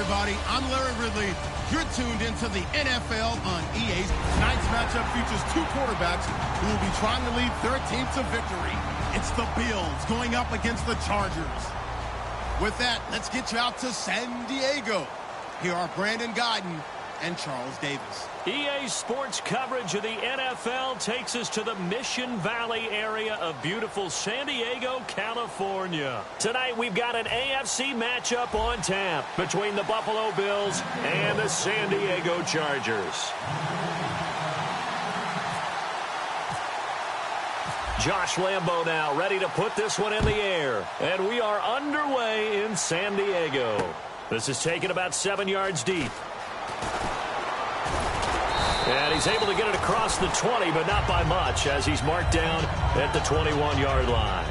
everybody. I'm Larry Ridley. You're tuned into the NFL on EA. Tonight's matchup features two quarterbacks who will be trying to lead their team to victory. It's the Bills going up against the Chargers. With that, let's get you out to San Diego. Here are Brandon Guyton and Charles Davis. EA Sports coverage of the NFL takes us to the Mission Valley area of beautiful San Diego, California. Tonight we've got an AFC matchup on tap between the Buffalo Bills and the San Diego Chargers. Josh Lambo now ready to put this one in the air. And we are underway in San Diego. This is taken about 7 yards deep. And he's able to get it across the 20, but not by much, as he's marked down at the 21-yard line.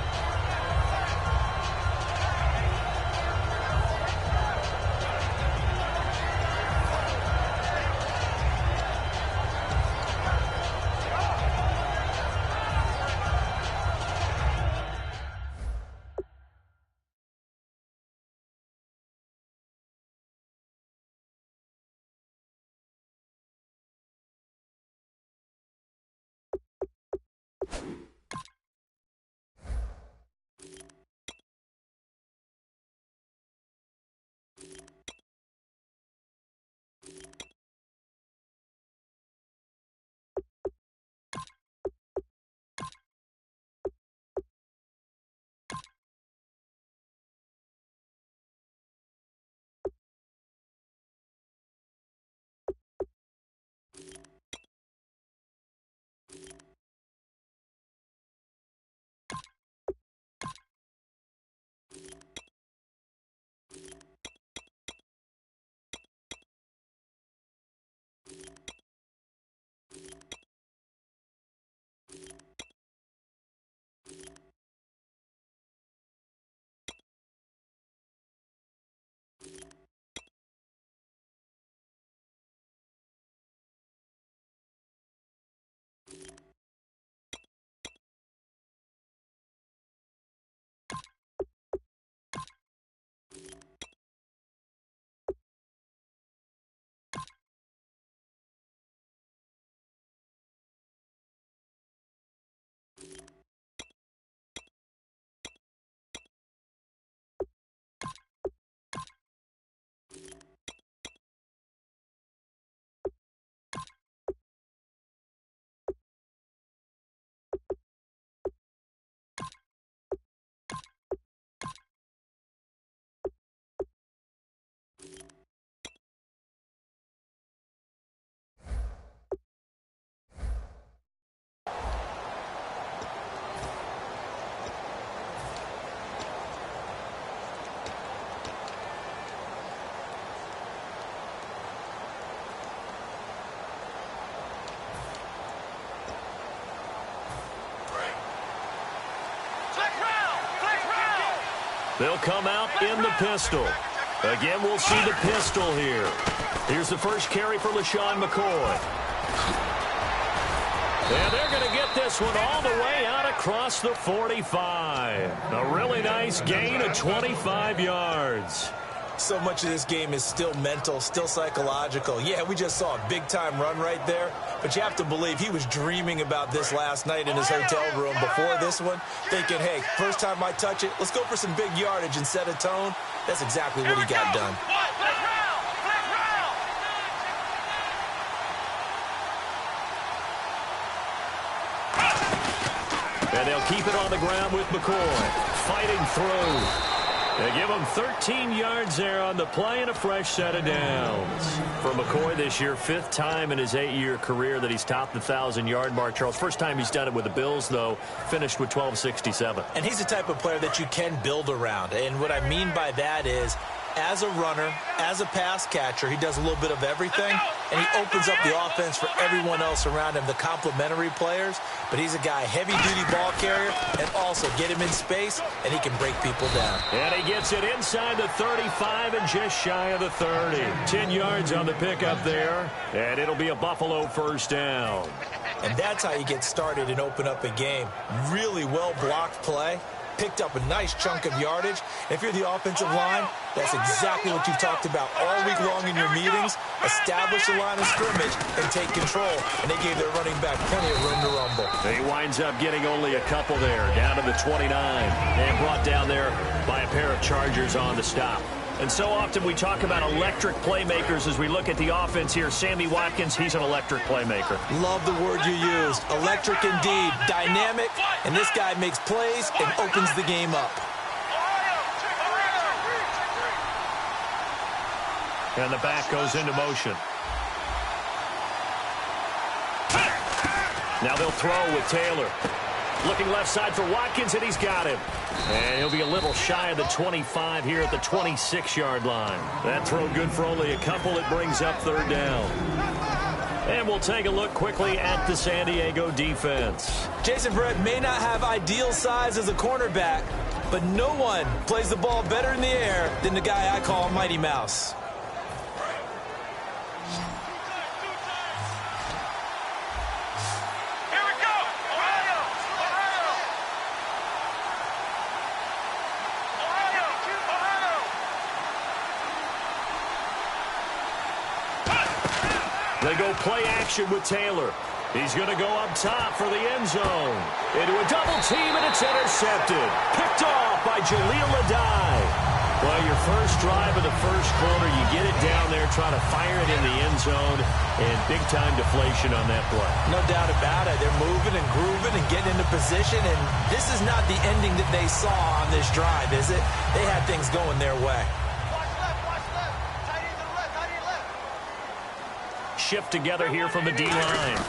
They'll come out in the pistol. Again, we'll see the pistol here. Here's the first carry for LaShawn McCoy. And they're going to get this one all the way out across the 45. A really nice gain of 25 yards. So much of this game is still mental, still psychological. Yeah, we just saw a big-time run right there, but you have to believe he was dreaming about this last night in his hotel room before this one, thinking, hey, first time I touch it, let's go for some big yardage and set a tone. That's exactly what he got done. And they'll keep it on the ground with McCoy, fighting through. They give him 13 yards there on the play and a fresh set of downs. For McCoy this year, 5th time in his 8-year career that he's topped the 1,000-yard mark. Charles, first time he's done it with the Bills, though, finished with 1,267. And he's the type of player that you can build around. And what I mean by that is, as a runner, as a pass catcher, he does a little bit of everything, and he opens up the offense for everyone else around him, the complementary players. But he's a guy, heavy-duty ball carrier, and also get him in space, and he can break people down. And he gets it inside the 35 and just shy of the 30. 10 yards on the pickup there, and it'll be a Buffalo first down. And that's how you get started and open up a game. Really well-blocked play. picked up a nice chunk of yardage. If you're the offensive line, that's exactly what you've talked about all week long in your meetings. Establish the line of scrimmage and take control. And they gave their running back plenty of room to rumble. He winds up getting only a couple there, down to the 29, and brought down there by a pair of Chargers on the stop. And so often we talk about electric playmakers as we look at the offense here. Sammy Watkins, he's an electric playmaker. Love the word you used. Electric indeed. Dynamic. And this guy makes plays and opens the game up. And the back goes into motion. Now they'll throw with Taylor. Looking left side for Watkins, and he's got him. And he'll be a little shy of the 25 here at the 26-yard line. That throw good for only a couple. It brings up third down. And we'll take a look quickly at the San Diego defense. Jason Verrett may not have ideal size as a cornerback, but no one plays the ball better in the air than the guy I call Mighty Mouse. They go play action with Taylor. He's going to go up top for the end zone. Into a double team, and it's intercepted. Picked off by Jaleel Adai. Well, your first drive of the first quarter, you get it down there, try to fire it in the end zone, and big-time deflation on that play. No doubt about it. They're moving and grooving and getting into position, and this is not the ending that they saw on this drive, is it? They had things going their way. Shift together here from the D-line.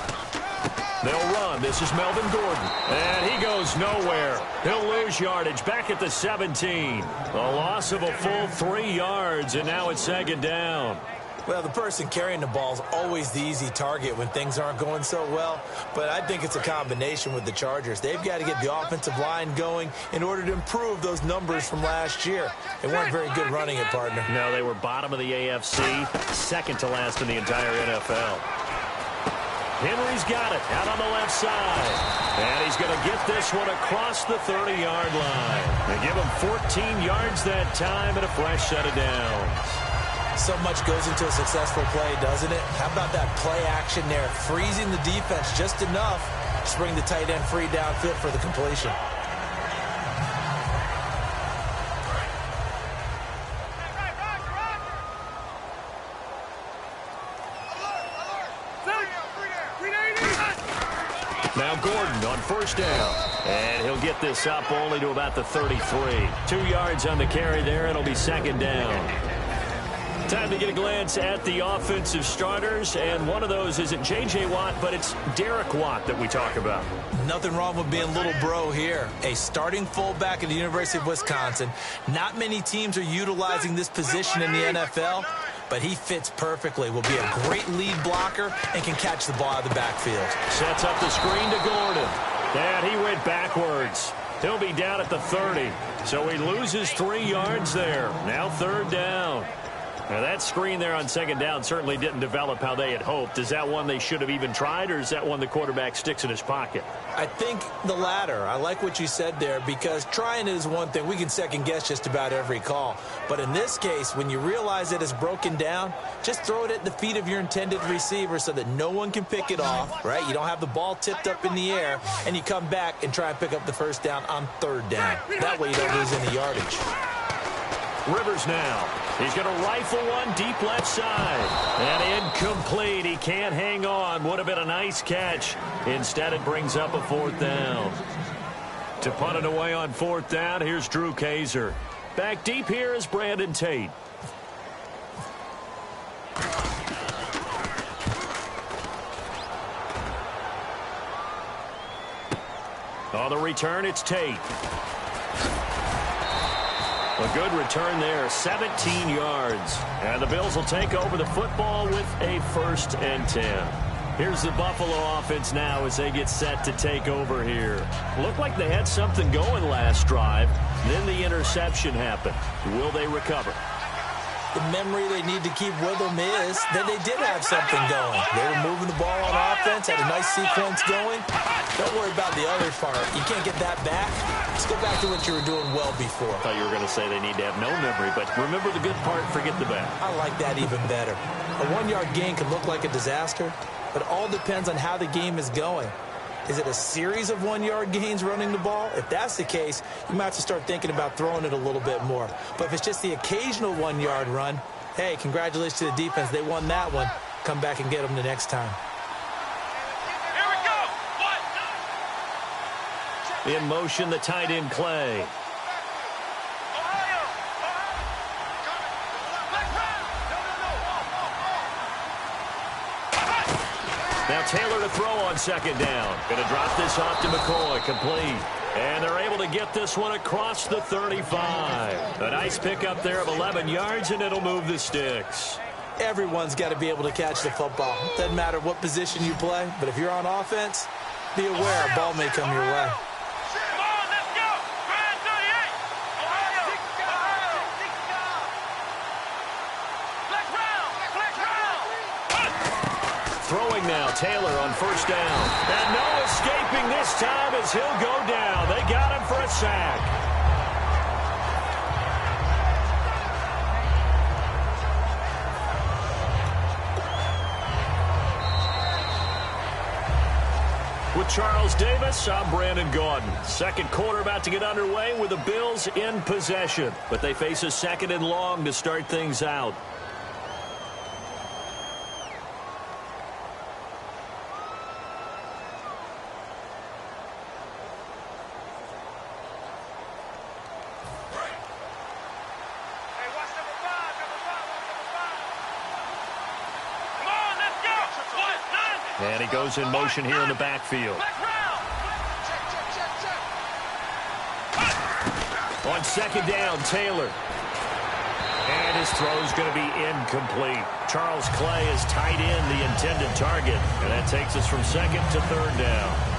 They'll run. This is Melvin Gordon. And he goes nowhere. He'll lose yardage back at the 17. A loss of a full 3 yards, and now it's second down. Well, the person carrying the ball is always the easy target when things aren't going so well. But I think it's a combination with the Chargers. They've got to get the offensive line going in order to improve those numbers from last year. They weren't very good running it, partner. No, they were bottom of the AFC, second to last in the entire NFL. Henry's got it out on the left side. And he's going to get this one across the 30-yard line. They give him 14 yards that time and a fresh set of downs. So much goes into a successful play, doesn't it? How about that play action there? Freezing the defense just enough to bring the tight end free downfield for the completion. Now Gordon on first down. And he'll get this up only to about the 33. 2 yards on the carry there. It'll be second down. Time to get a glance at the offensive starters, and one of those isn't J.J. Watt, but it's Derek Watt that we talk about. Nothing wrong with being little bro here. A starting fullback at the University of Wisconsin. Not many teams are utilizing this position in the NFL, but he fits perfectly. Will be a great lead blocker and can catch the ball out of the backfield. Sets up the screen to Gordon. And he went backwards. He'll be down at the 30, so he loses 3 yards there. Now third down. Now, that screen there on second down certainly didn't develop how they had hoped. Is that one they should have even tried, or is that one the quarterback sticks in his pocket? I think the latter. I like what you said there, because trying it is one thing. We can second-guess just about every call. But in this case, when you realize it is broken down, just throw it at the feet of your intended receiver so that no one can pick it off, right? You don't have the ball tipped up in the air, and you come back and try and pick up the first down on third down. That way you don't lose any yardage. Rivers now. He's going to rifle one deep left side. And incomplete. He can't hang on. Would have been a nice catch. Instead, it brings up a fourth down. To punt it away on fourth down, here's Drew Kaiser. Back deep here is Brandon Tate. On the return, it's Tate. A good return there, 17 yards. And the Bills will take over the football with a 1st and 10. Here's the Buffalo offense now as they get set to take over here. Looked like they had something going last drive. Then the interception happened. Will they recover? The memory they need to keep with them is that they did have something going. They were moving the ball on offense, had a nice sequence going. Don't worry about the other part. You can't get that back. Let's go back to what you were doing well before. I thought you were going to say they need to have no memory, but remember the good part, forget the bad. I like that even better. A one-yard gain can look like a disaster, but it all depends on how the game is going. Is it a series of one-yard gains running the ball? If that's the case, you might have to start thinking about throwing it a little bit more. But if it's just the occasional one-yard run, hey, congratulations to the defense. They won that one. Come back and get them the next time. Here we go. In motion, the tight end, Clay. Now Taylor to throw on second down. Going to drop this off to McCoy. Complete. And they're able to get this one across the 35. A nice pickup there of 11 yards, and it'll move the sticks. Everyone's got to be able to catch the football. Doesn't matter what position you play, but if you're on offense, be aware a ball may come your way. Throwing now, Taylor on first down. And no escaping this time as he'll go down. They got him for a sack. With Charles Davis, I'm Brandon Gordon. Second quarter about to get underway with the Bills in possession. But they face a second and long to start things out. And he goes in motion here in the backfield. On second down, Taylor. And his throw's going to be incomplete. Charles Clay is tight end, the intended target. And that takes us from second to third down.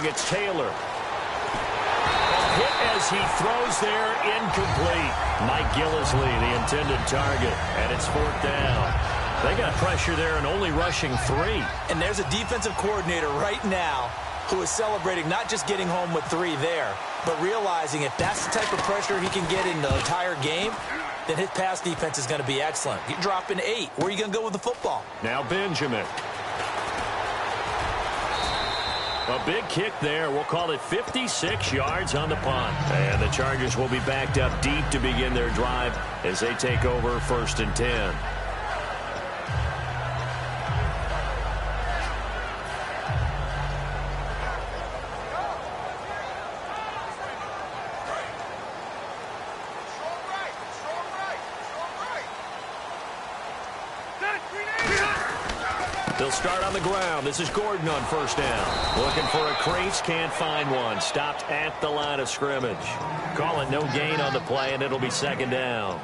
It's Taylor. A hit as he throws there, incomplete. Mike Gillisley, the intended target, and it's fourth down. They got pressure there and only rushing 3. And there's a defensive coordinator right now who is celebrating not just getting home with 3 there, but realizing if that's the type of pressure he can get in the entire game, then his pass defense is going to be excellent. You're dropping 8. Where are you going to go with the football? Now Benjamin. A big kick there. We'll call it 56 yards on the punt. And the Chargers will be backed up deep to begin their drive as they take over first and 10. They'll start on the ground. This is Gordon on first down. Looking for a crease, can't find one. Stopped at the line of scrimmage. Call it no gain on the play, and it'll be second down.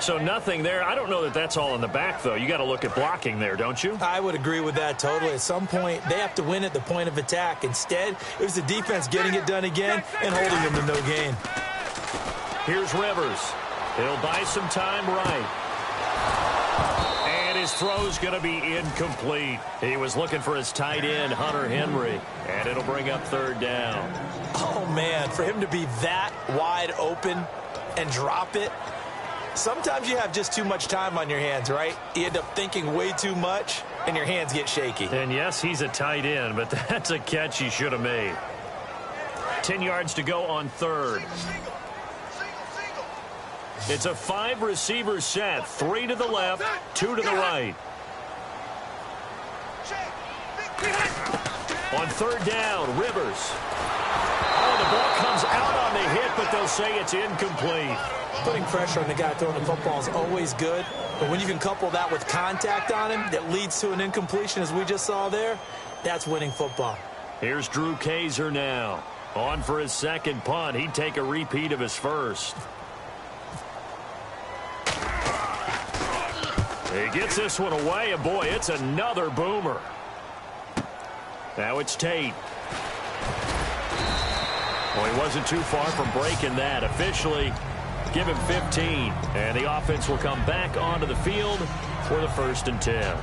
So nothing there. I don't know that that's all in the back, though. You got to look at blocking there, don't you? I would agree with that totally. At some point, they have to win at the point of attack. Instead, it was the defense getting it done again and holding them to no gain. Here's Rivers. He'll buy some time right. His throw's going to be incomplete. He was looking for his tight end, Hunter Henry, and it'll bring up third down. Oh, man, for him to be that wide open and drop it, sometimes you have just too much time on your hands, right? You end up thinking way too much, and your hands get shaky. And, yes, he's a tight end, but that's a catch he should have made. 10 yards to go on third. It's a 5-receiver set. 3 to the left, 2 to the right. On third down, Rivers. Oh, the ball comes out on the hit, but they'll say it's incomplete. Putting pressure on the guy throwing the football is always good, but when you can couple that with contact on him that leads to an incompletion, as we just saw there, that's winning football. Here's Drew Kaiser now. On for his second punt. He'd take a repeat of his first. He gets this one away, and boy, it's another boomer. Now it's Tate. Well, he wasn't too far from breaking that. Officially, give him 15. And the offense will come back onto the field for the 1st and 10.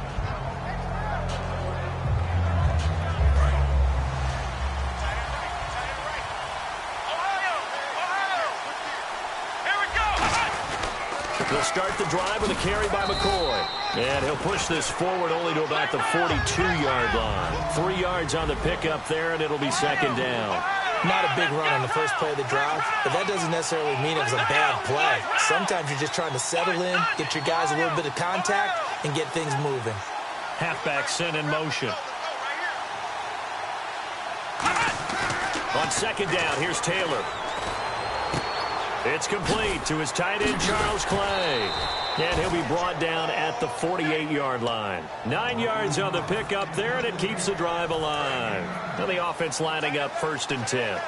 They'll start the drive with a carry by McCoy. And he'll push this forward only to about the 42-yard line. 3 yards on the pickup there, and it'll be 2nd down. Not a big run on the first play of the drive, but that doesn't necessarily mean it was a bad play. Sometimes you're just trying to settle in, get your guys a little bit of contact, and get things moving. Halfback sent in motion. On 2nd down, here's Taylor. It's complete to his tight end, Charles Clay. And he'll be brought down at the 48-yard line. 9 yards on the pickup there, and it keeps the drive alive. Now the offense lining up 1st and 10.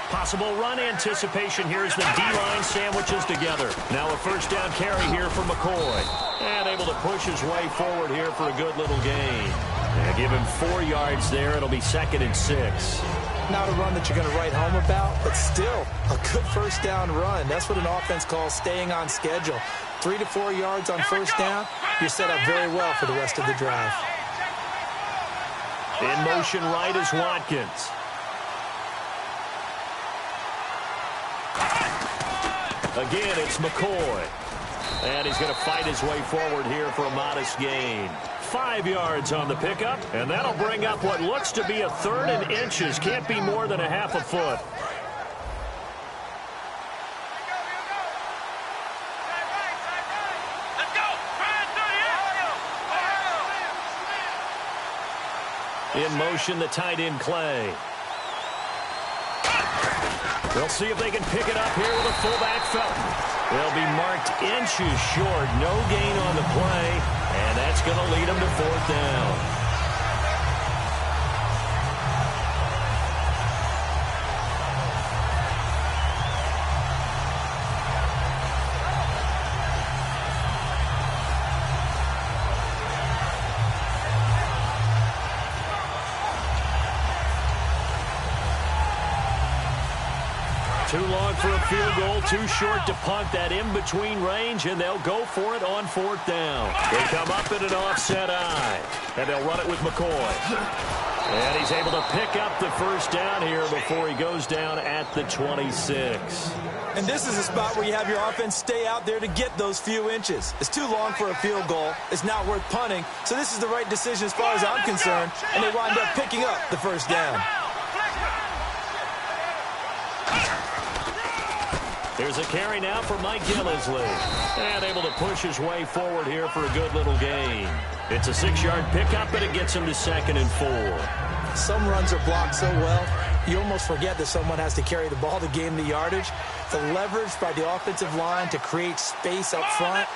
Possible run anticipation here as the D-line sandwiches together. Now a 1st down carry here for McCoy. And able to push his way forward here for a good little gain. And give him 4 yards there. It'll be 2nd and 6. Not a run that you're going to write home about, but still a good 1st down run. That's what an offense calls staying on schedule. 3 to 4 yards on 1st down, you're set up very well for the rest of the drive. In motion right is Watkins. Again, it's McCoy. And he's going to fight his way forward here for a modest gain. 5 yards on the pickup, and that'll bring up what looks to be a 3rd and inches. Can't be more than a half a foot. In motion, the tight end, Clay. They'll see if they can pick it up here with a fullback, Felton. They'll be marked inches short. No gain on the play, and that's going to lead them to 4th down. Too long for a field goal, too short to punt. That in-between range, and they'll go for it on 4th down. They come up in an offset eye, and they'll run it with McCoy. And he's able to pick up the 1st down here before he goes down at the 26. And this is a spot where you have your offense stay out there to get those few inches. It's too long for a field goal. It's not worth punting. So this is the right decision as far as I'm concerned, and they wind up picking up the 1st down. Here's a carry now for Mike Gillisley. And able to push his way forward here for a good little gain. It's a 6-yard pickup, but it gets him to 2nd and 4. Some runs are blocked so well, you almost forget that someone has to carry the ball to gain the yardage. The leverage by the offensive line to create space up front,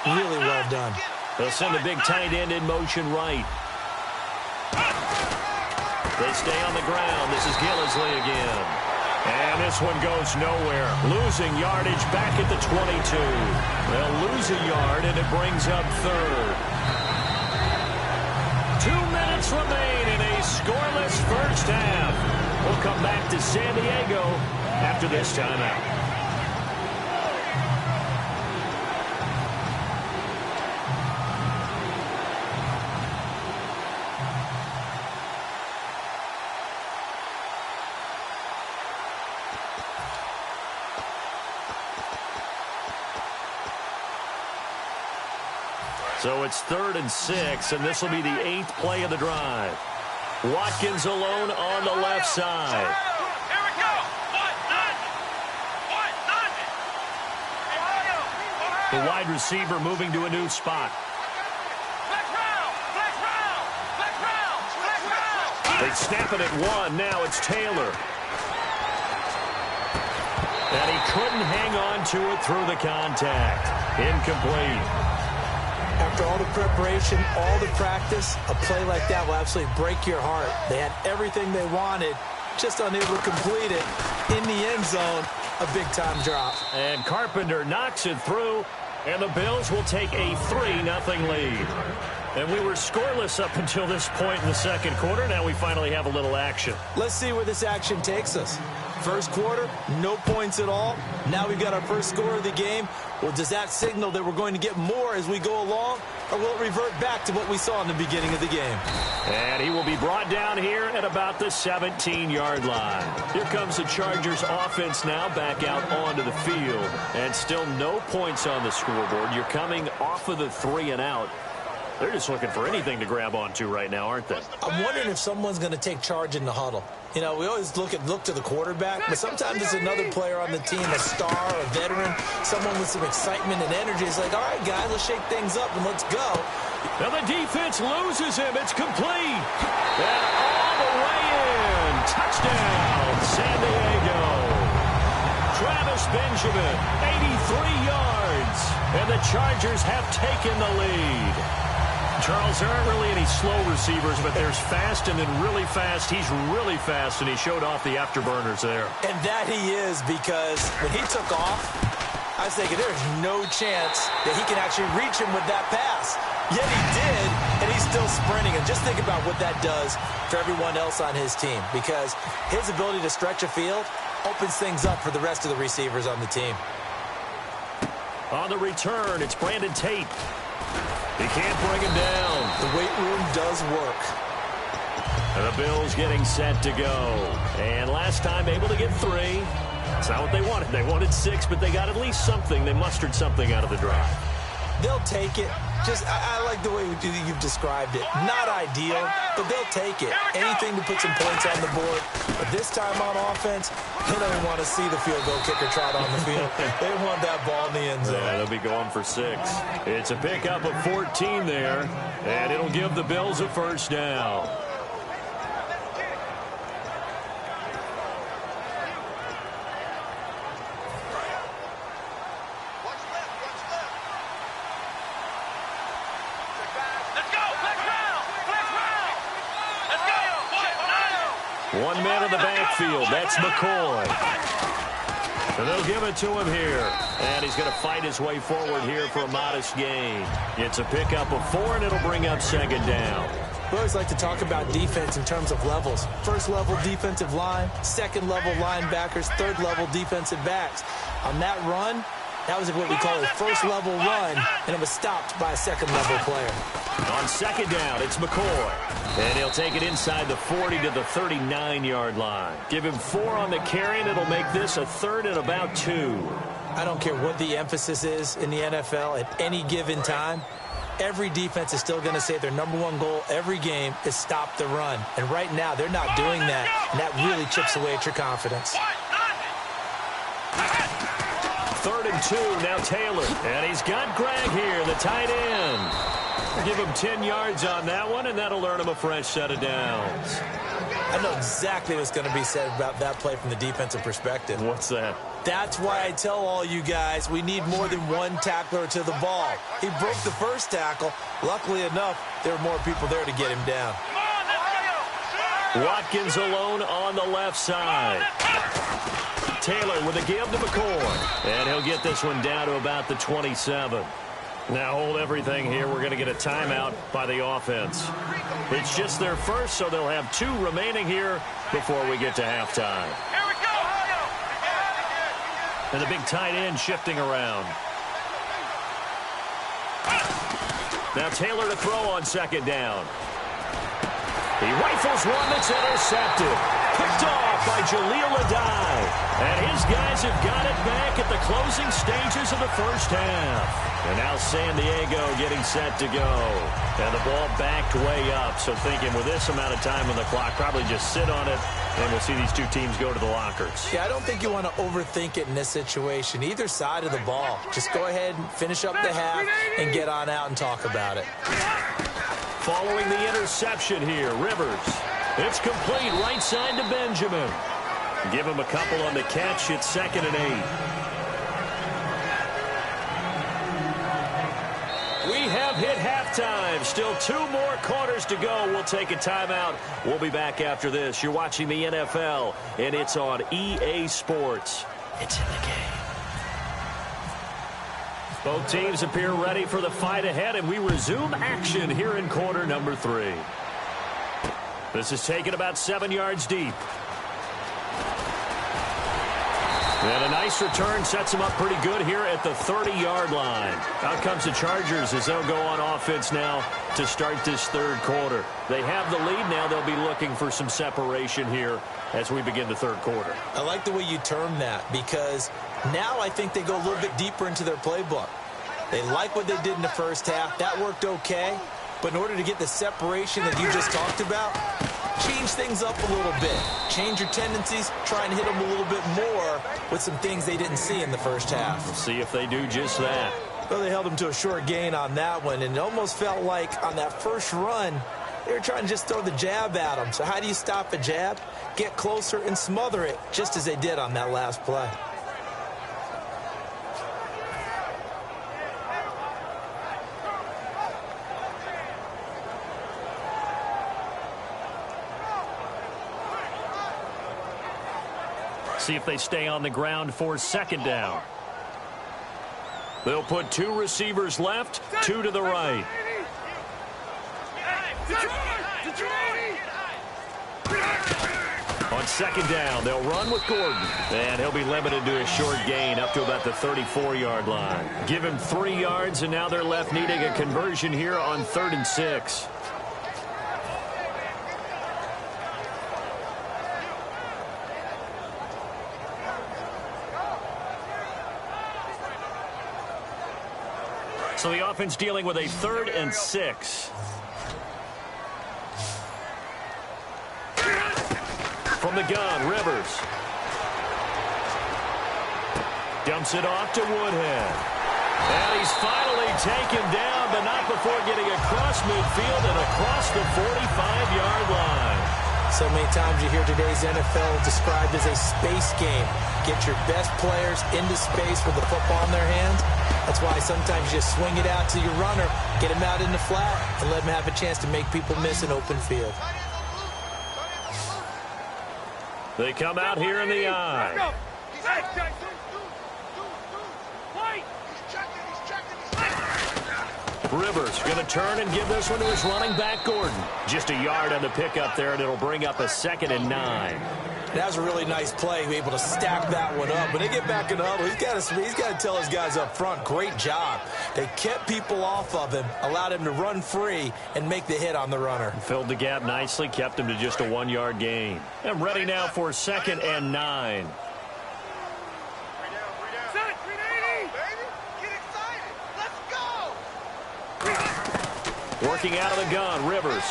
really well done. They'll send a big tight end in motion right. They stay on the ground. This is Gillisley again. And this one goes nowhere. Losing yardage back at the 22. They'll lose a yard, and it brings up 3rd. 2 minutes remain in a scoreless 1st half. We'll come back to San Diego after this timeout. So it's 3rd and 6, and this will be the 8th play of the drive. Watkins alone on the left side. Here we go. The wide receiver moving to a new spot. They snap it at 1. Now it's Taylor. And he couldn't hang on to it through the contact. Incomplete. After all the preparation, all the practice, a play like that will absolutely break your heart. They had everything they wanted, just unable to complete it. In the end zone, a big-time drop. And Carpenter knocks it through, And the Bills will take a 3-0 lead. And we were scoreless up until this point in the second quarter. Now we finally have a little action. Let's see where this action takes us. First quarter, no points at all. Now we've got our first score of the game. Well, does that signal that we're going to get more as we go along? Or will it revert back to what we saw in the beginning of the game? And he will be brought down here at about the 17-yard line. Here comes the Chargers offense now back out onto the field. And still no points on the scoreboard. You're coming off of the 3-and-out. They're just looking for anything to grab onto right now, aren't they? I'm wondering if someone's going to take charge in the huddle. You know, we always look to the quarterback, but sometimes it's another player on the team, a star, a veteran, someone with some excitement and energy. It's like, all right, guys, let's shake things up and let's go. Now the defense loses him. It's complete. And all the way in. Touchdown, San Diego. Travis Benjamin, 83 yards. And the Chargers have taken the lead. Charles, there aren't really any slow receivers, but there's fast and then really fast. He's really fast, and he showed off the afterburners there. And that he is, because when he took off, I was thinking there's no chance that he can actually reach him with that pass. Yet he did, and he's still sprinting. And just think about what that does for everyone else on his team, because his ability to stretch a field opens things up for the rest of the receivers on the team. On the return, it's Brandon Tate. He can't bring him down. The weight room does work. And the Bills getting set to go. And last time able to get 3. That's not what they wanted. They wanted 6, but they got at least something. They mustered something out of the drive. They'll take it. I like the way you've described it. Not ideal, but they'll take it. Anything to put some points on the board. But this time on offense, they don't want to see the field goal kicker trot on the field. They want that ball in the end zone. Yeah, they'll be going for 6. It's a pickup of 14 there, and it'll give the Bills a first down. One man in the backfield. That's McCoy. And they'll give it to him here. And he's going to fight his way forward here for a modest gain. It's a pickup of 4, and it'll bring up second down. We always like to talk about defense in terms of levels. First level defensive line, second level linebackers, third level defensive backs. On that run, that was what we call a first level run, and it was stopped by a second level player. On second down, it's McCoy. And he'll take it inside the 40 to the 39-yard line. Give him 4 on the carry, and it'll make this a 3rd and about 2. I don't care what the emphasis is in the NFL at any given time. Every defense is still going to say their #1 goal every game is stop the run. And right now, they're not doing that, and that really chips away at your confidence. 3rd and 2, now Taylor. And he's got Greg here, the tight end. Give him 10 yards on that one, and that'll earn him a fresh set of downs. I know exactly what's going to be said about that play from the defensive perspective. What's that? That's why I tell all you guys we need more than one tackler to the ball. He broke the first tackle. Luckily enough, there were more people there to get him down. Watkins alone on the left side. Taylor with a give to McCoy. And he'll get this one down to about the 27. Now hold everything here. We're going to get a timeout by the offense. It's just their first, so they'll have 2 remaining here before we get to halftime. Here we go. And the big tight end shifting around. Now Taylor to throw on second down. He rifles one that's intercepted. Picked off by Jaleel Adai. And his guys have got it back at the closing stages of the first half. And now San Diego getting set to go. And the ball backed way up. So thinking with this amount of time on the clock, probably just sit on it, and we'll see these 2 teams go to the lockers. Yeah, I don't think you want to overthink it in this situation. Either side of the ball. Just go ahead and finish up the half and get on out and talk about it. Following the interception here, Rivers. It's complete right side to Benjamin. Give him a couple on the catch. It's 2nd and 8. We have hit halftime. Still 2 more quarters to go. We'll take a timeout. We'll be back after this. You're watching the NFL, and it's on EA Sports. It's in the game. Both teams appear ready for the fight ahead, and we resume action here in quarter number 3. This is taken about 7 yards deep. And a nice return sets them up pretty good here at the 30-yard line. Out comes the Chargers as they'll go on offense now to start this third quarter. They have the lead now. They'll be looking for some separation here as we begin the third quarter. I like the way you term that, because now I think they go a little bit deeper into their playbook. They like what they did in the first half. That worked okay. But in order to get the separation that you just talked about, change things up a little bit. Change your tendencies. Try and hit them a little bit more with some things they didn't see in the first half. We'll see if they do just that. Well, they held them to a short gain on that one, and it almost felt like on that first run, they were trying to just throw the jab at them. So how do you stop a jab? Get closer and smother it, just as they did on that last play. See if they stay on the ground for second down. They'll put 2 receivers left, 2 to the right. On second down, they'll run with Gordon. And he'll be limited to a short gain up to about the 34-yard line. Give him 3 yards, and now they're left needing a conversion here on 3rd and 6. So the offense dealing with a 3rd and 6. From the gun, Rivers. Dumps it off to Woodhead. And he's finally taken down, but not before getting across midfield and across the 45-yard line. So many times you hear today's NFL described as a space game. Get your best players into space with the football in their hands. That's why sometimes you just swing it out to your runner, get him out in the flat, and let him have a chance to make people miss an open field. They come out here in the eye. Rivers going to turn and give this one to his running back, Gordon. Just a yard on the pickup there, and it'll bring up a 2nd and 9. That was a really nice play, able to stack that one up. When they get back in the huddle, he's got to tell his guys up front, great job. They kept people off of him, allowed him to run free and make the hit on the runner. Filled the gap nicely, kept him to just a 1-yard gain. And ready now for 2nd and 9. Working out of the gun, Rivers.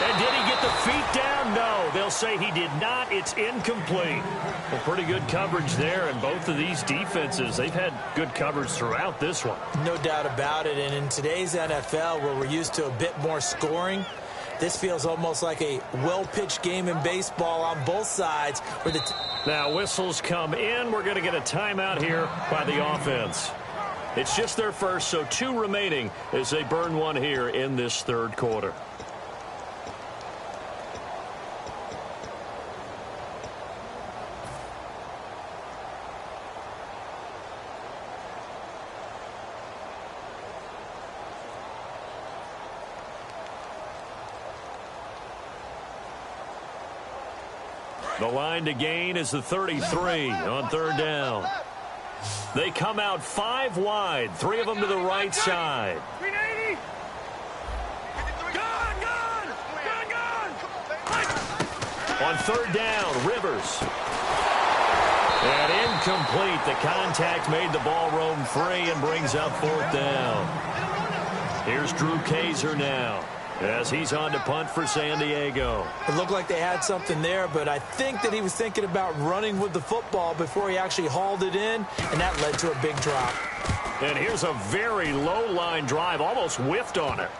And did he get the feet down? No, they'll say he did not. It's incomplete. Well, pretty good coverage there, and both of these defenses, they've had good coverage throughout this one. No doubt about it, and in today's NFL, where we're used to a bit more scoring, this feels almost like a well-pitched game in baseball on both sides. Now, whistles come in. We're going to get a timeout here by the offense. It's just their first, so 2 remaining as they burn one here in this third quarter. The line to gain is the 33 on 3rd down. They come out 5 wide, 3 of them to the right side. On 3rd down, Rivers. And incomplete. The contact made the ball roam free and brings up 4th down. Here's Drew Kaiser now, as he's on to punt for San Diego. It looked like they had something there, but I think that he was thinking about running with the football before he actually hauled it in, and that led to a big drop. And here's a very low-line drive, almost whiffed on it.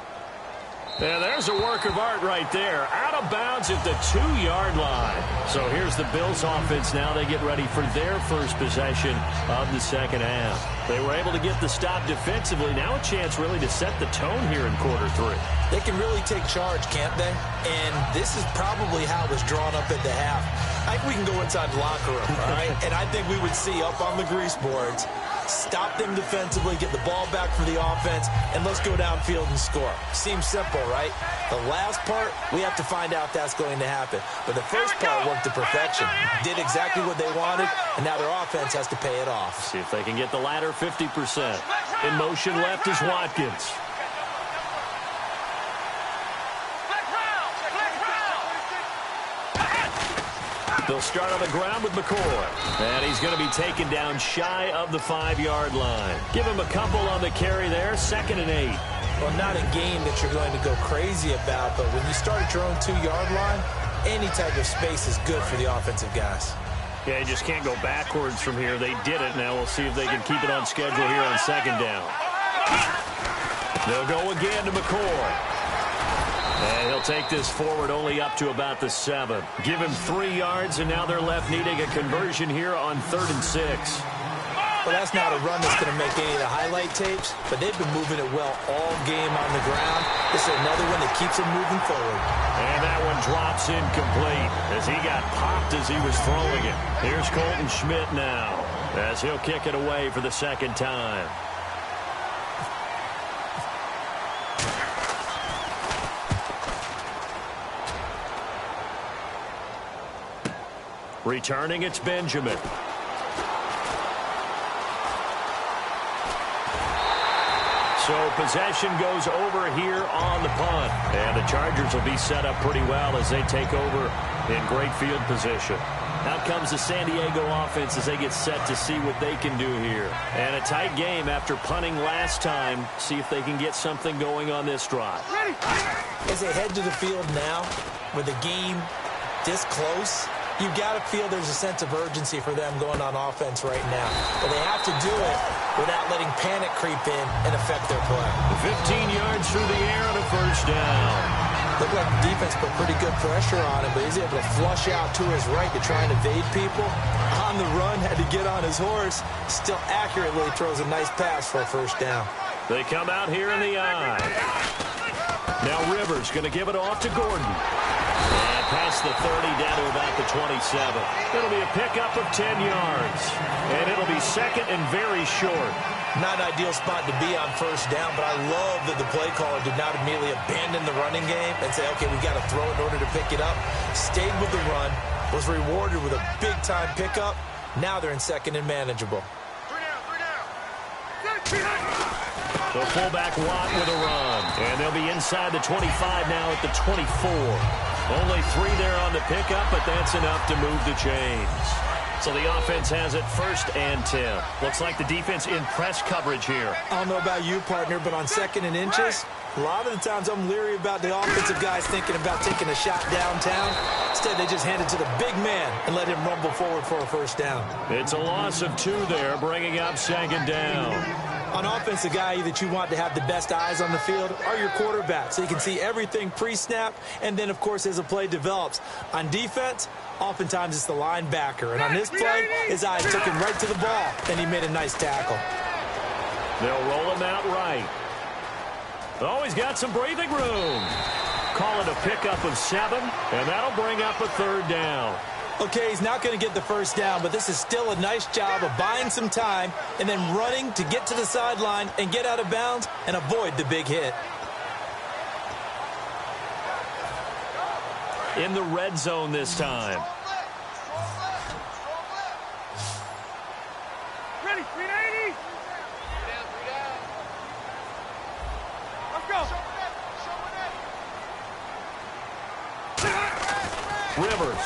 And there's a work of art right there. Out of bounds at the 2-yard line. So here's the Bills offense now. They get ready for their first possession of the second half. They were able to get the stop defensively. Now a chance really to set the tone here in quarter 3. They can really take charge, can't they? And this is probably how it was drawn up at the half. I think we can go inside the locker room, all right? And I think we would see up on the grease boards Stop them defensively, get the ball back for the offense, and let's go downfield and score. Seems simple, right? The last part, we have to find out if that's going to happen. But the first part worked to perfection. Did exactly what they wanted, and now their offense has to pay it off. See if they can get the latter 50%. In motion left is Watkins. They'll start on the ground with McCoy. And he's going to be taken down shy of the 5-yard line. Give him a couple on the carry there, 2nd and 8. Well, not a game that you're going to go crazy about, but when you start at your own 2-yard line, any type of space is good for the offensive guys. Yeah, you just can't go backwards from here. They did it. Now we'll see if they can keep it on schedule here on 2nd down. They'll go again to McCoy. And he'll take this forward only up to about the 7. Give him 3 yards, and now they're left needing a conversion here on 3rd and 6. Well, that's not a run that's going to make any of the highlight tapes, but they've been moving it well all game on the ground. This is another one that keeps them moving forward. And that one drops incomplete as he got popped as he was throwing it. Here's Colton Schmidt now as he'll kick it away for the 2nd time. Returning, it's Benjamin. So possession goes over here on the punt. And the Chargers will be set up pretty well as they take over in great field position. Out comes the San Diego offense as they get set to see what they can do here. And a tight game after punting last time. See if they can get something going on this drive. As they head to the field now, with the game this close, you've got to feel there's a sense of urgency for them going on offense right now. But they have to do it without letting panic creep in and affect their play. 15 yards through the air on a 1st down. Looked like the defense put pretty good pressure on him, but he's able to flush out to his right to try and evade people. On the run, had to get on his horse. Still accurately throws a nice pass for a 1st down. They come out here in the eye. Now Rivers going to give it off to Gordon. And past the 30 down to about the 27. It'll be a pickup of 10 yards. And it'll be 2nd and very short. Not an ideal spot to be on 1st down, but I love that the play caller did not immediately abandon the running game and say, okay, we got to throw it in order to pick it up. Stayed with the run, was rewarded with a big-time pickup. Now they're in 2nd and manageable. The fullback Watt with a run. And they'll be inside the 25 now at the 24. Only 3 there on the pickup, but that's enough to move the chains. So the offense has it 1st and 10. Looks like the defense in press coverage here. I don't know about you, partner, but on 2nd and inches, a lot of the times I'm leery about the offensive guys thinking about taking a shot downtown. Instead, they just hand it to the big man and let him rumble forward for a 1st down. It's a loss of 2 there, bringing up 2nd down. On offense, the guy that you want to have the best eyes on the field are your quarterbacks, so you can see everything pre-snap, and then, of course, as the play develops. On defense, oftentimes it's the linebacker, and on this play, his eyes took him right to the ball, and he made a nice tackle. They'll roll him out right. Oh, he's got some breathing room. Call it a pickup of 7, and that'll bring up a 3rd down. Okay, he's not going to get the 1st down, but this is still a nice job of buying some time and then running to get to the sideline and get out of bounds and avoid the big hit. In the red zone this time. Ready, 380. Let's go. Rivers.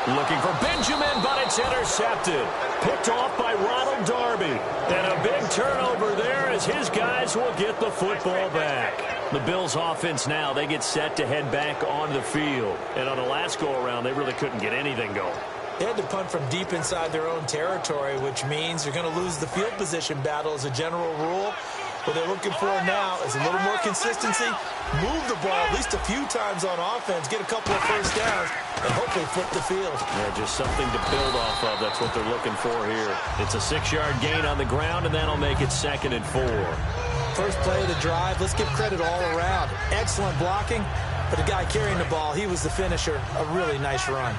Looking for Benjamin, but it's intercepted. Picked off by Ronald Darby. And a big turnover there as his guys will get the football back. The Bills offense now, they get set to head back onto the field. And on the last go-around, they really couldn't get anything going. They had to punt from deep inside their own territory, which means you're going to lose the field position battle as a general rule. What they're looking for now is a little more consistency, move the ball at least a few times on offense, get a couple of 1st downs, and hopefully flip the field. Yeah, just something to build off of. That's what they're looking for here. It's a 6-yard gain on the ground, and that'll make it 2nd and 4. First play of the drive, let's give credit all around. Excellent blocking, but the guy carrying the ball, he was the finisher. A really nice run.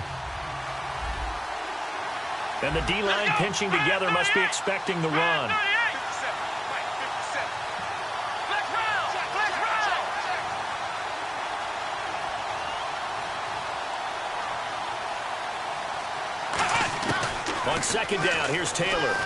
And the D-line pinching together must be expecting the run. On second down, here's Taylor.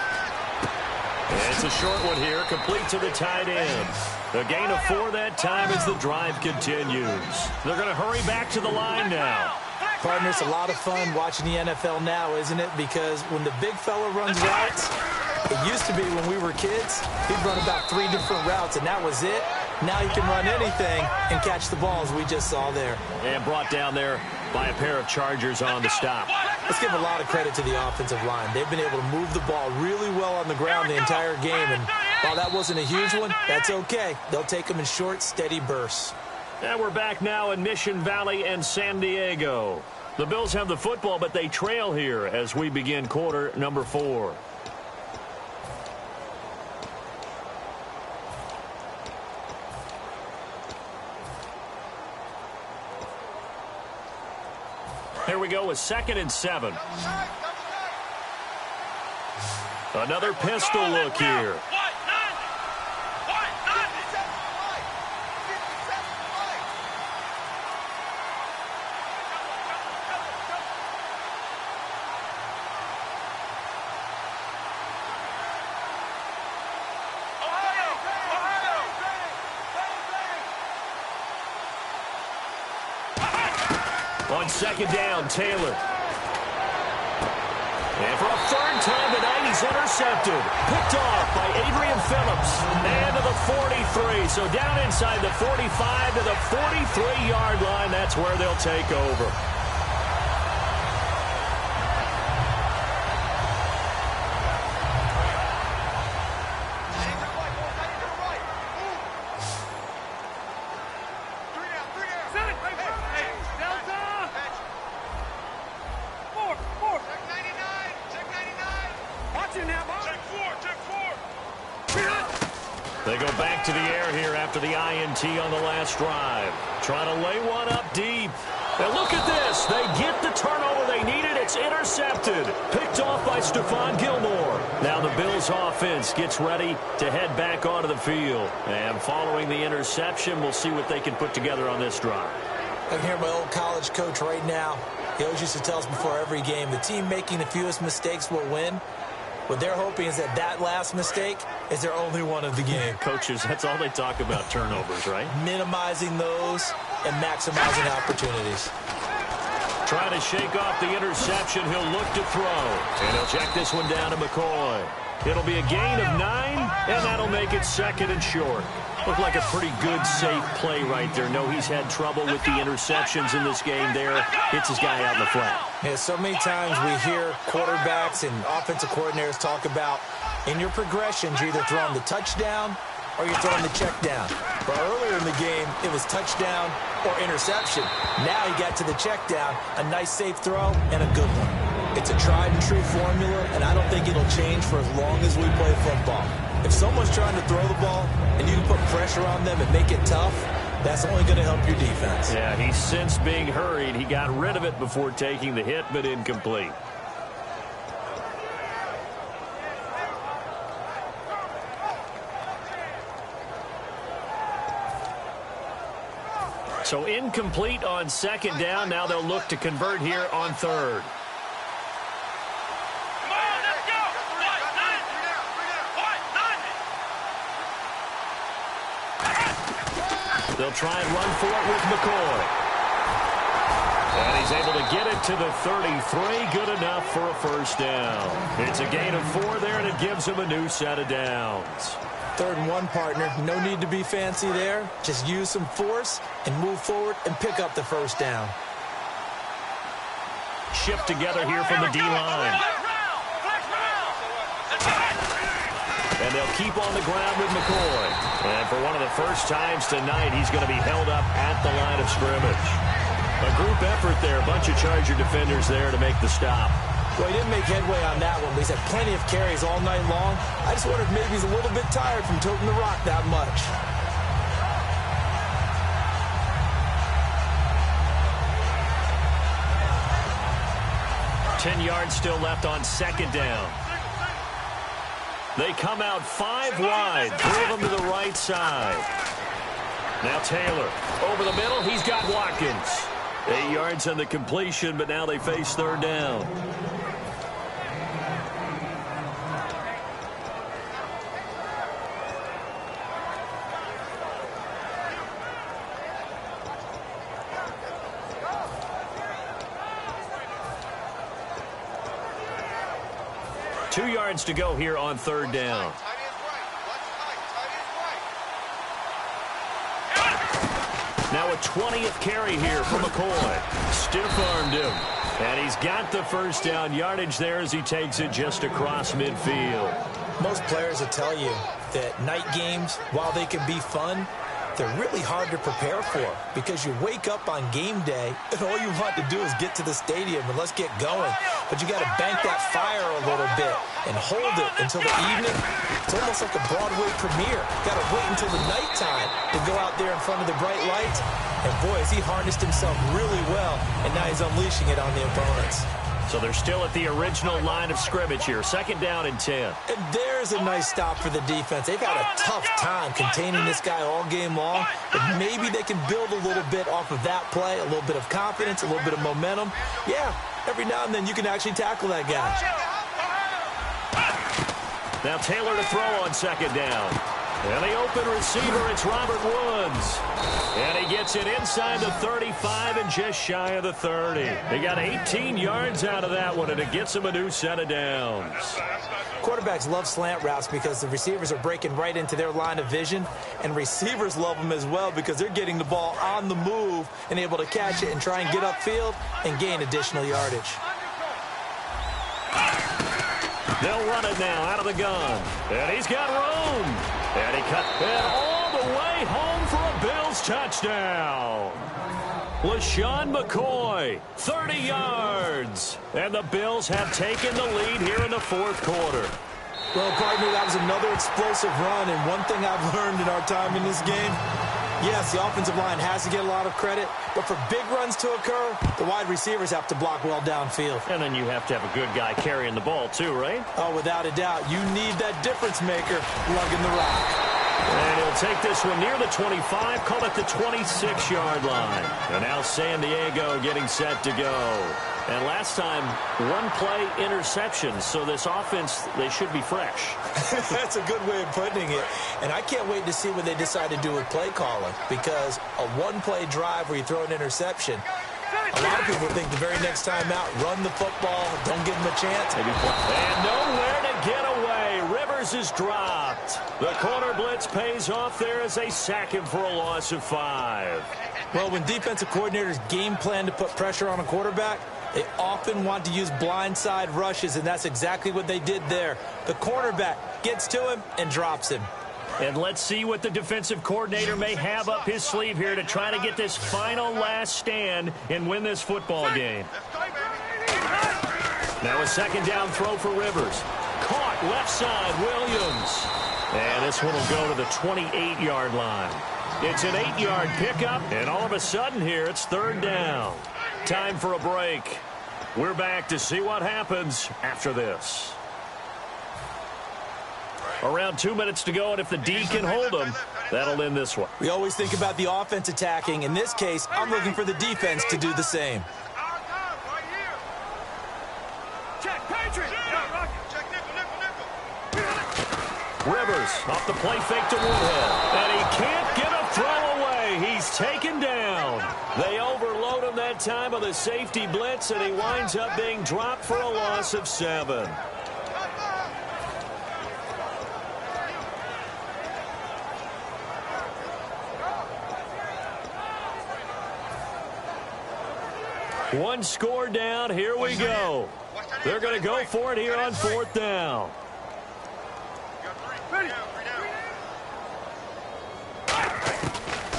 It's a short one here, complete to the tight end. A gain of 4 that time as the drive continues. They're going to hurry back to the line now. Partner, it's a lot of fun watching the NFL now, isn't it? Because when the big fella runs routes, it used to be when we were kids, he'd run about 3 different routes, and that was it. Now he can run anything and catch the ball, as we just saw there. And brought down there by a pair of Chargers on the stop. Let's give a lot of credit to the offensive line. They've been able to move the ball really well on the ground the entire game, and while that wasn't a huge one, that's okay. They'll take them in short, steady bursts. And we're back now in Mission Valley and San Diego. The Bills have the football, but they trail here as we begin quarter number 4. Here we go with 2nd and 7. Another pistol look here. On second down, Taylor. And for a 3rd time tonight, he's intercepted. Picked off by Adrian Phillips. And to the 43. So down inside the 45 to the 43-yard line. That's where they'll take over. They go back to the air here after the INT on the last drive. Trying to lay one up deep. And look at this. They get the turnover they needed. It's intercepted. Picked off by Stephon Gilmore. Now the Bills offense gets ready to head back onto the field. And following the interception, we'll see what they can put together on this drive. I can hear my old college coach right now. He always used to tell us before every game, the team making the fewest mistakes will win. What they're hoping is that last mistake is their only one of the game. Coaches, that's all they talk about, turnovers, right? Minimizing those and maximizing opportunities. Trying to shake off the interception. He'll look to throw. And he'll check this one down to McCoy. It'll be a gain of 9, and that'll make it 2nd and short. Looked like a pretty good, safe play right there. No, he's had trouble with the interceptions in this game there. Hits his guy out in the flat. Yeah, so many times we hear quarterbacks and offensive coordinators talk about in your progressions, you're either throwing the touchdown or you're throwing the check down. But earlier in the game, it was touchdown or interception. Now he got to the check down, a nice safe throw, and a good one. It's a tried and true formula, and I don't think it'll change for as long as we play football. If someone's trying to throw the ball and you can put pressure on them and make it tough, that's only going to help your defense. Yeah, he's since being hurried. He got rid of it before taking the hit, but incomplete. So incomplete on 2nd down. Now they'll look to convert here on 3rd. They'll try and run for it with McCoy. And he's able to get it to the 33. Good enough for a 1st down. It's a gain of 4 there, and it gives him a new set of downs. 3rd and 1, partner. No need to be fancy there. Just use some force and move forward and pick up the 1st down. Shift together here from the D-line. And they'll keep on the ground with McCoy. And for one of the first times tonight, he's going to be held up at the line of scrimmage. A group effort there. A bunch of Charger defenders there to make the stop. Well, he didn't make headway on that one, but he's had plenty of carries all night long. I just wonder if maybe he's a little bit tired from toting the rock that much. 10 yards still left on second down. They come out 5 wide. 3 of them to the right side. Now Taylor over the middle. He's got Watkins. 8 yards on the completion, but now they face third down. Two yards to go here on third down. Now a 20th carry here for McCoy. Stiff-armed him. And he's got the first down yardage there as he takes it just across midfield. Most players will tell you that night games, while they can be fun, they're really hard to prepare for because you wake up on game day and all you want to do is get to the stadium and let's get going. But you got to bank that fire a little bit and hold it until the evening. It's almost like a Broadway premiere. Got to wait until the nighttime to go out there in front of the bright lights. And boy, has he harnessed himself really well, and now he's unleashing it on the opponents. So they're still at the original line of scrimmage here. Second down and 10. And there's a nice stop for the defense. They've had a tough time containing this guy all game long, but maybe they can build a little bit off of that play, a little bit of confidence, a little bit of momentum. Yeah, every now and then you can actually tackle that guy. Now Taylor to throw on second down. And the open receiver, it's Robert Woods. And he gets it inside the 35 and just shy of the 30. They got 18 yards out of that one, and it gets him a new set of downs. Quarterbacks love slant routes because the receivers are breaking right into their line of vision, and receivers love them as well because they're getting the ball on the move and able to catch it and try and get upfield and gain additional yardage. They'll run it now out of the gun. And he's got room. And he cut it all the way home for a Bills touchdown. LaShawn McCoy, 30 yards. And the Bills have taken the lead here in the fourth quarter. Well, partner, that was another explosive run. And one thing I've learned in our time in this game, yes, the offensive line has to get a lot of credit, but for big runs to occur, the wide receivers have to block well downfield. And then you have to have a good guy carrying the ball too, right? Oh, without a doubt. You need that difference maker lugging the rock. And he'll take this one near the 25, call it the 26-yard line. And now San Diego getting set to go. And last time, one-play interception, so this offense, they should be fresh. That's a good way of putting it. And I can't wait to see what they decide to do with play calling, because a one-play drive where you throw an interception, a lot of people think the very next time out, run the football, don't give them a chance. And nowhere to get away. Rivers is dropped. The corner blitz pays off there as they sack him for a loss of 5. Well, when defensive coordinators game plan to put pressure on a quarterback, they often want to use blindside rushes, and that's exactly what they did there. The cornerback gets to him and drops him. And let's see what the defensive coordinator may have up his sleeve here to try to get this final last stand and win this football game. Now a second down throw for Rivers. Caught left side, Williams. And this one will go to the 28-yard line. It's an 8-yard pickup, and all of a sudden here, it's third down. Time for a break. We're back to see what happens after this. Around 2 minutes to go, and if the D can hold them, that'll end this one. We always think about the offense attacking. In this case, I'm looking for the defense to do the same. Check, Patriot. Check, nickel. Rivers off the play fake to Woodhead. And he can't get a throw away. He's taken down. They overload him that time with a safety blitz, and he winds up being dropped for a loss of 7. One score down. Here we go. They're going to go for it here on fourth down.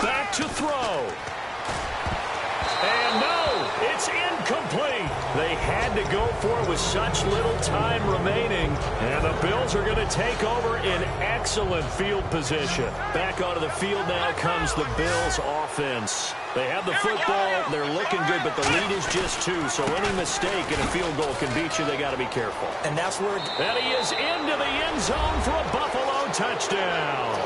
Back to throw. And no, it's incomplete. complete. They had to go for it with such little time remaining. And the Bills are going to take over in excellent field position. Back onto the field now comes the Bills offense. They have the football. They're looking good, but the lead is just 2. So any mistake in a field goal can beat you. They got to be careful. And that's where... And he is into the end zone for a Buffalo touchdown.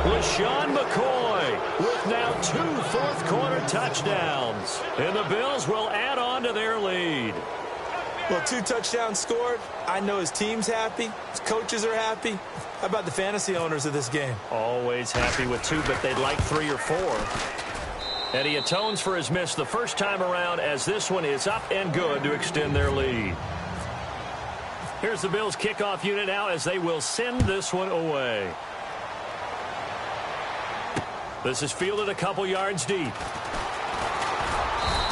LaShawn McCoy with now 2 fourth-quarter touchdowns. And the Bills will add on to their lead. Well, 2 touchdowns scored. I know his team's happy. His coaches are happy. How about the fantasy owners of this game? Always happy with 2, but they'd like 3 or 4. And he atones for his miss the first time around as this one is up and good to extend their lead. Here's the Bills kickoff unit now as they will send this one away. This is fielded a couple yards deep.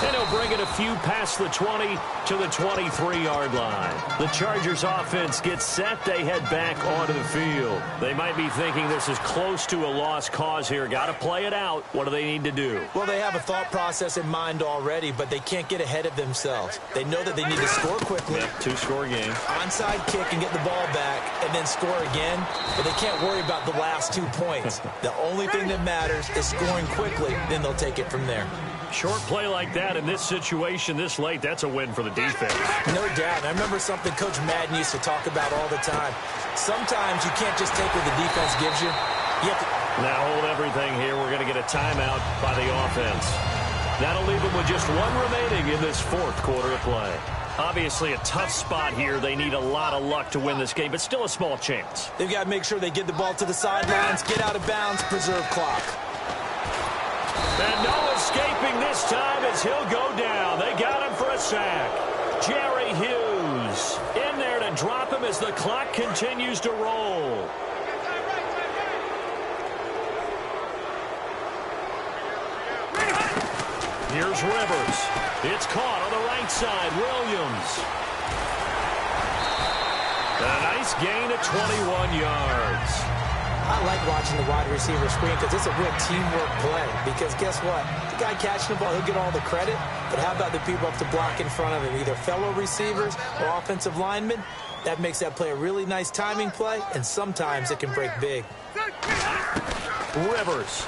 And he'll bring it a few past the 20 to the 23-yard line. The Chargers offense gets set. They head back onto the field. They might be thinking this is close to a lost cause here. Got to play it out. What do they need to do? Well, they have a thought process in mind already, but they can't get ahead of themselves. They know that they need to score quickly. Yep, 2-score game. Onside kick and get the ball back and then score again. But they can't worry about the last 2 points. The only thing that matters is scoring quickly. Then they'll take it from there. Short play like that in this situation this late, that's a win for the defense. No doubt. I remember something Coach Madden used to talk about all the time. Sometimes you can't just take what the defense gives you. You have to... Now hold everything here. We're going to get a timeout by the offense. That'll leave them with just 1 remaining in this 4th quarter of play. Obviously a tough spot here. They need a lot of luck to win this game, but still a small chance. They've got to make sure they get the ball to the sidelines, get out of bounds, preserve clock. And no escaping this time as he'll go down. They got him for a sack. Jerry Hughes in there to drop him as the clock continues to roll. Here's Rivers. It's caught on the right side. Williams. A nice gain of 21 yards. I like watching the wide receiver screen because it's a real teamwork play. Because guess what? The guy catching the ball, he'll get all the credit. But how about the people up to block in front of him? Either fellow receivers or offensive linemen. That makes that play a really nice timing play. And sometimes it can break big. Rivers.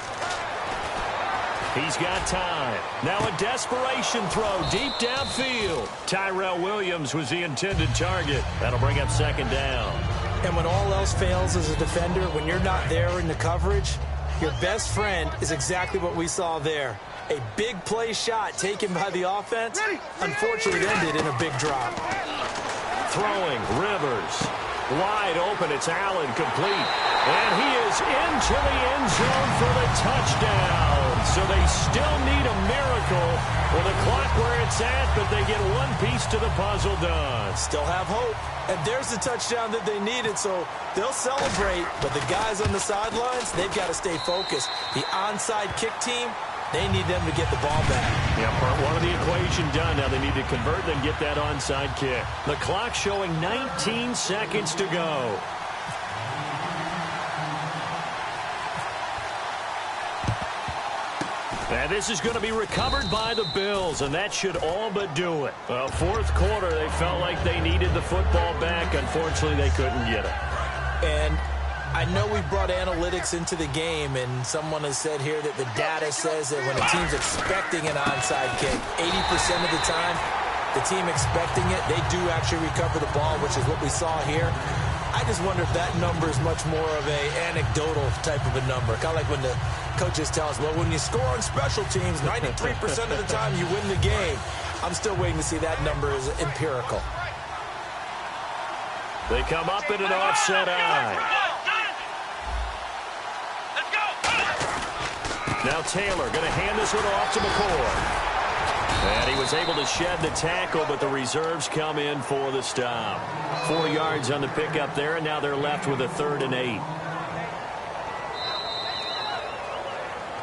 He's got time. Now a desperation throw deep downfield. Tyrell Williams was the intended target. That'll bring up 2nd down. And when all else fails as a defender, when you're not there in the coverage, your best friend is exactly what we saw there. A big play shot taken by the offense. Unfortunately, it ended in a big drop. Throwing, Rivers. Wide open, it's Allen, complete. And he is into the end zone for the touchdown. So they still need a miracle with the clock where it's at, but they get 1 piece to the puzzle done. Still have hope. And there's the touchdown that they needed, so they'll celebrate. But the guys on the sidelines, they've got to stay focused. The onside kick team, they need them to get the ball back. Yeah, part 1 of the equation done. Now they need to convert and get that onside kick. The clock showing 19 seconds to go. And this is going to be recovered by the Bills, and that should all but do it. Well, 4th quarter, they felt like they needed the football back. Unfortunately, they couldn't get it. And I know we brought analytics into the game, and someone has said here that the data says that when a team's expecting an onside kick, 80% of the time, the team expecting it, they do actually recover the ball, which is what we saw here. I just wonder if that number is much more of a anecdotal type of a number. Kind of like when the coaches tell us, well, when you score on special teams, 93% of the time you win the game. I'm still waiting to see that number is empirical. They come up in an offset eye. Now Taylor going to hand this one off to McCoy. And he was able to shed the tackle, but the reserves come in for the stop. 4 yards on the pickup there, and now they're left with a 3rd and 8.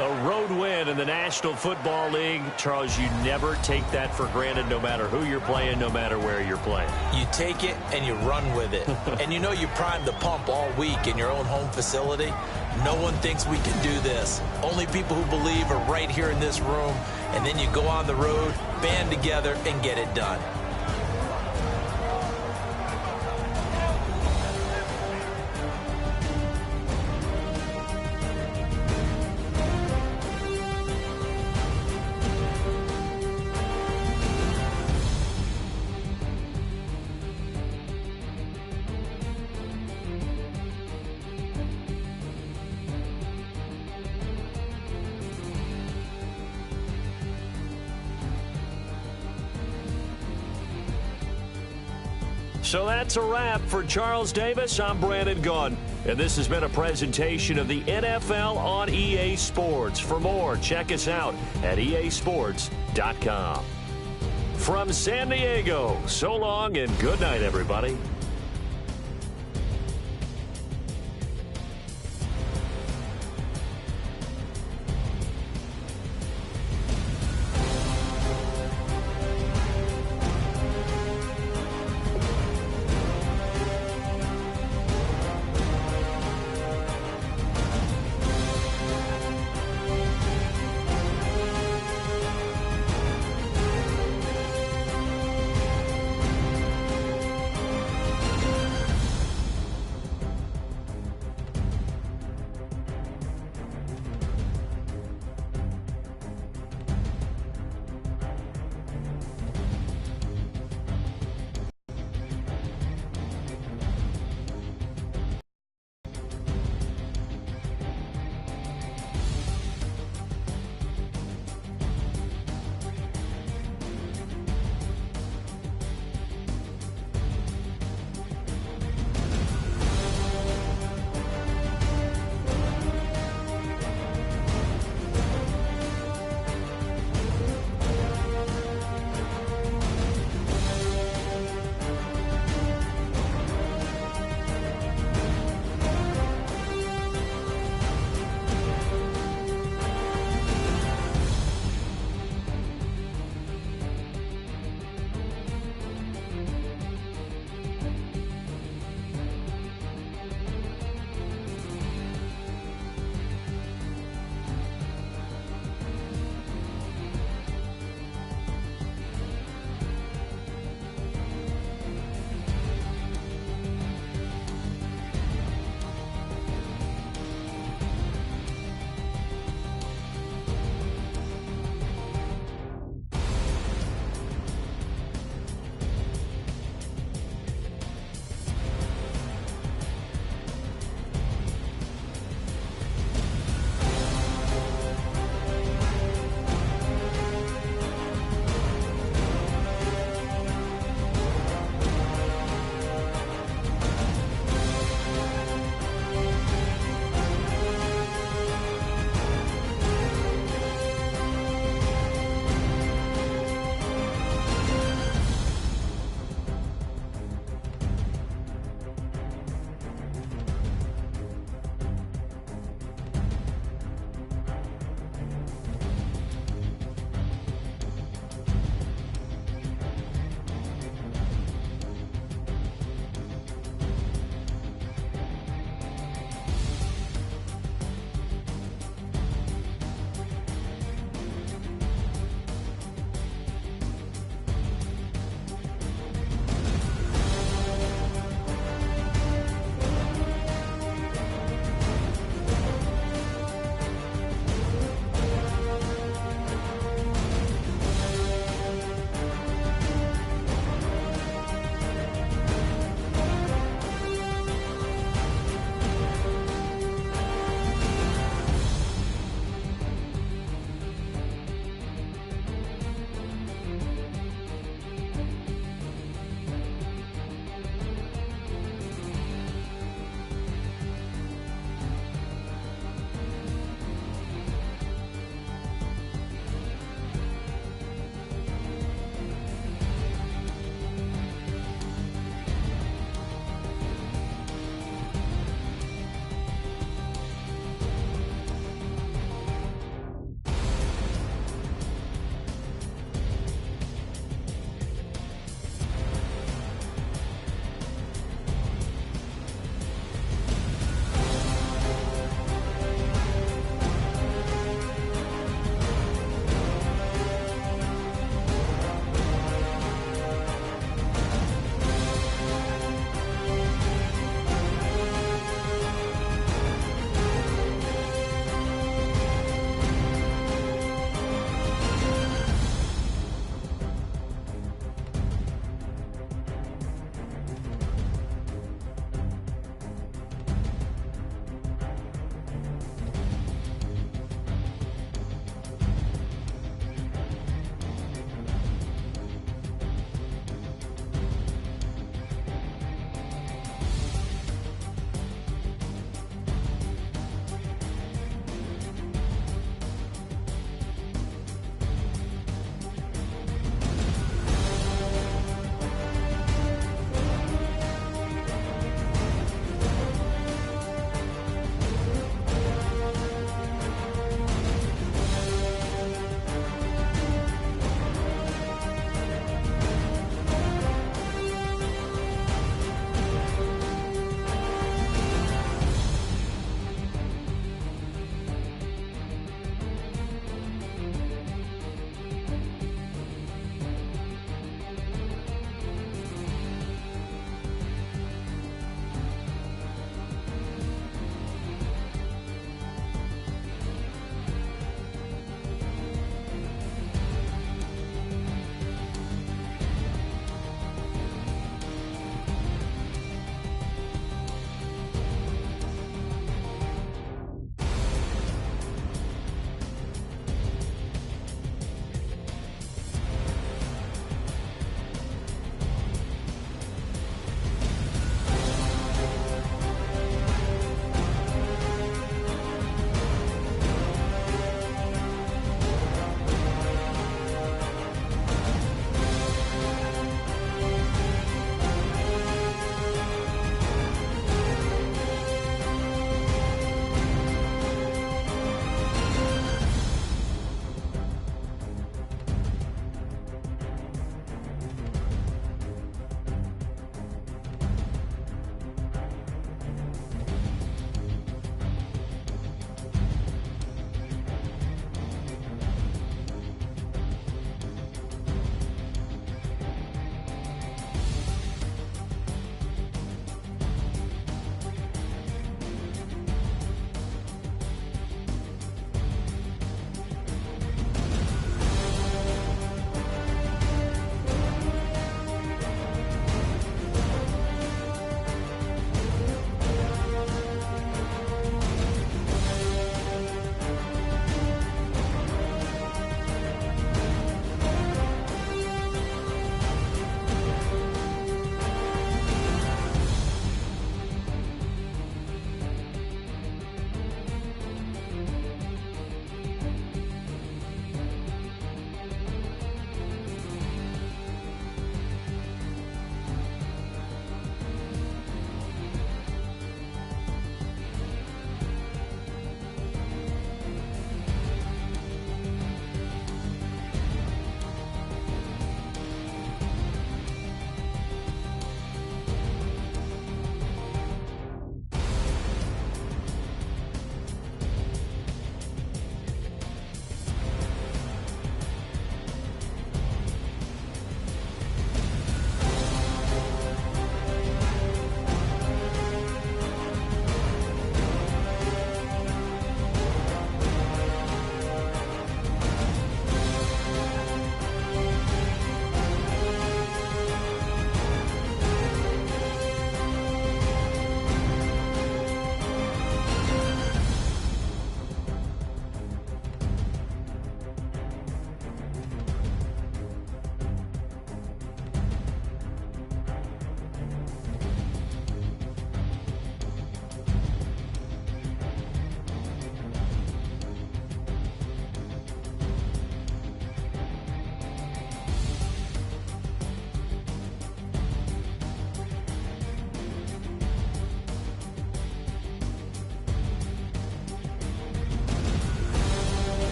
A road win in the National Football League. Charles, you never take that for granted no matter who you're playing, no matter where you're playing. You take it and you run with it. And you know you primed the pump all week in your own home facility. No one thinks we can do this. Only people who believe are right here in this room. And then you go on the road, band together, and get it done. So that's a wrap for Charles Davis. I'm Brandon Gunn, and this has been a presentation of the NFL on EA Sports. For more, check us out at easports.com. From San Diego, so long and good night, everybody.